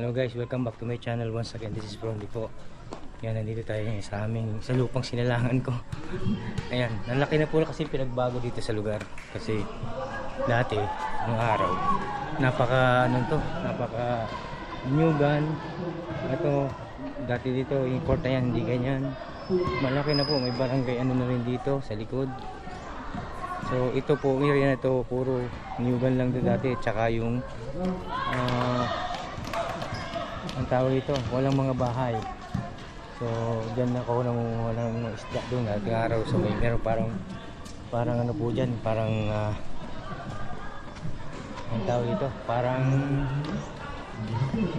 Hello guys, welcome back to my channel once again. This is Brondy po. Yan, nandito tayo sa lupang sinalangan ko. Ayan, nalaki na po kasi pinagbago dito sa lugar. Kasi dati, ng araw, napaka nyugan. Ito, dati dito, yung court na yan, hindi ganyan. Malaki na po, may barangay ano na rin dito sa likod. So ito po, area na ito, puro nyugan lang dito dati. Tsaka yung ang tawag ito, walang mga bahay. So dyan ako nangunguha ng mga isda doon at araw. So may meron parang ano po dyan, parang ang tawag ito, parang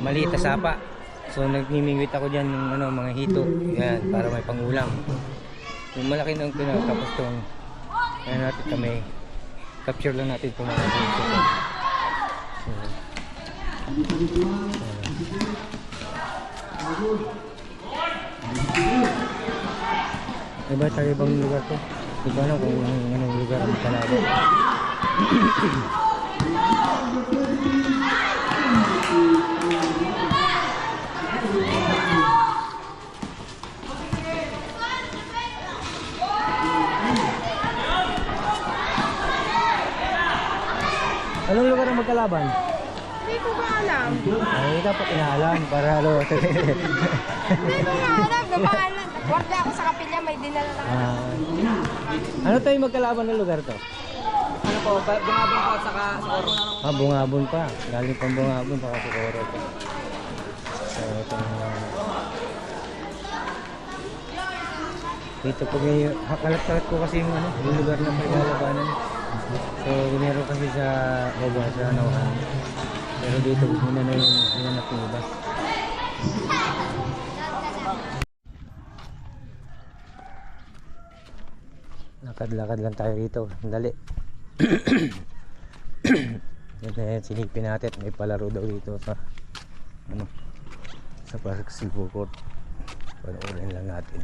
maliit na sapa. So nagmimingwit ako dyan ng mga hito. Yan, para may pangulam. Yung malaki na tapos itong ayan natin kami, capture lang natin itong mga hito. Iba tayo ibang lugar to. Hindi ko alam kung anong lugar ang kalaban. Anong lugar ang magkalaban? Hindi ko ba alam? Ay, dapat inaalam para ano. Hindi ko nga alam. Napangalan. Wala ako sa kapilya, may dinala lang. Ano to yung magkalaban ng lugar to? Ano po, bungabon po at saka Socorro. Bungabon pa. Galing pang bungabon pa kasi Socorro pa. So, dito po may hakalat-kalat ko kasi yung yung lugar na may lalabanan. So, meron kasi sa Oba, sa Nauhan. Pero dito, muna na yung hinanap yung iba. Lakad-lakad lang tayo rito. Dali. Yan, sinipin natin. May palaro daw dito sa sa Park Silver Court. Panoorin lang natin.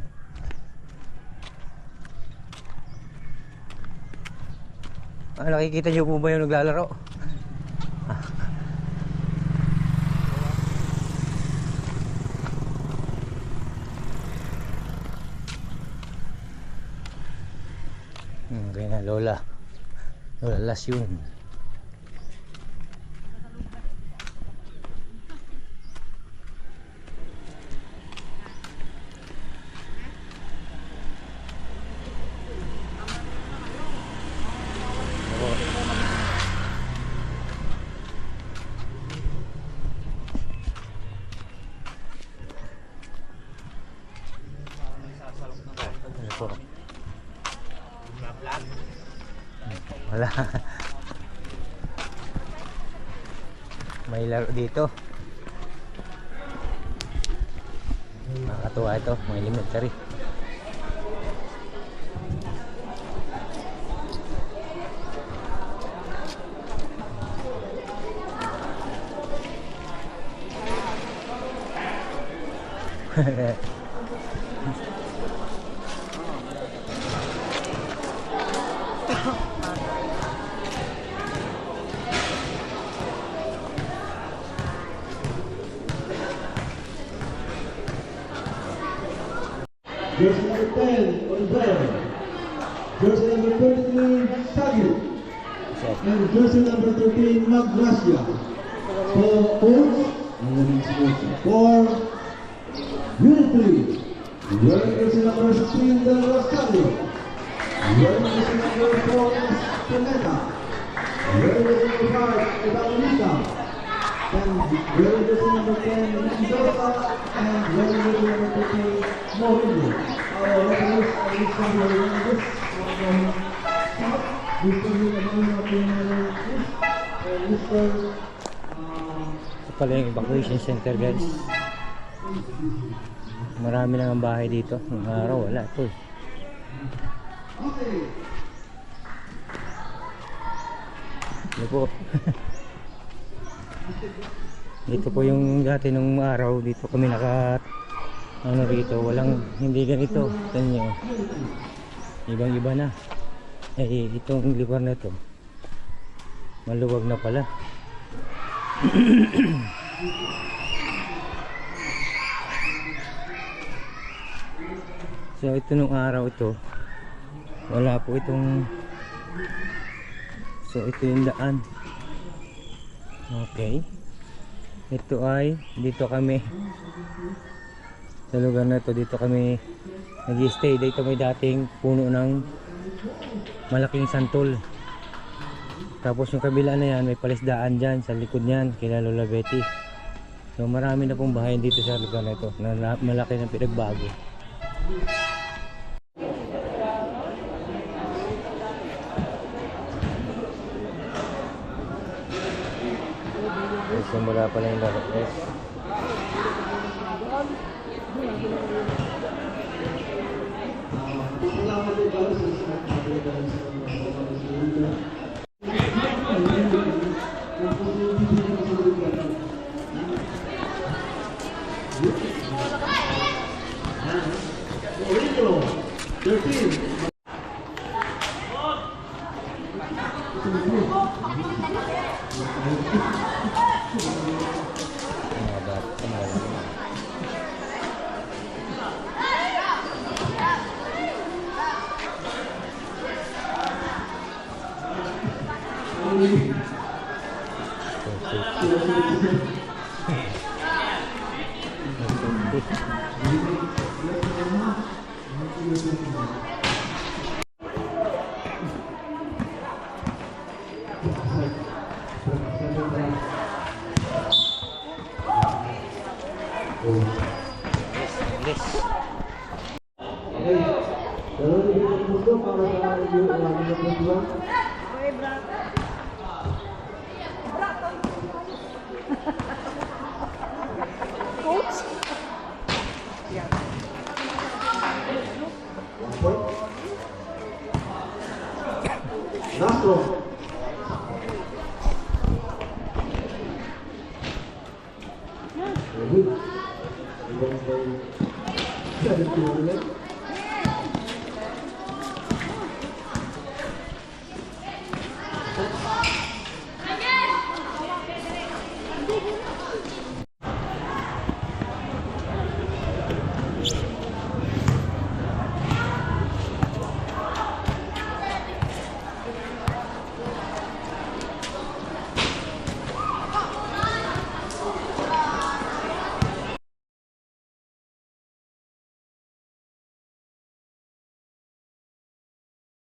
Nakikita niyo po ba yung naglalaro? Okay na, Lola Lasyon. Wala. May laro dito. Nakakatuwa ito, mga elementary. Jersey number 10, Oliver. Jersey number 23, Sagit. And jersey number 13, Maggracia. For coach, for Unity. Wearing jersey number 16, Del Rosario. Wearing jersey number 4, Pineta. Wearing jersey number 5, Evangelista. And wearing jersey number 10, Mendoza. And wearing jersey number 13, Morillo. Our referees are each number this. Ito pala yung evacuation center, guys. Marami lang ang bahay dito. Ng araw wala ito. Ito po. Dito po yung dati nung araw. Dito kami rito. Walang, hindi ganito. Tignan nyo. Ibang iba na. Itong lugar na ito maluwag na pala. So ito nung araw ito, wala po itong, so ito yung daan. Okay, ito ay dito kami sa lugar na ito, dito kami nag-stay. Dito may dating puno ng malaking santol. Tapos yung kabila na yan, may palisdaan dyan sa likod niyan kila Lola Betty. So marami na pong bahay dito sa lugar na ito na malaki ng pinagbago. So mula pala yung laro. Yes. Mga bata, mga Nastro.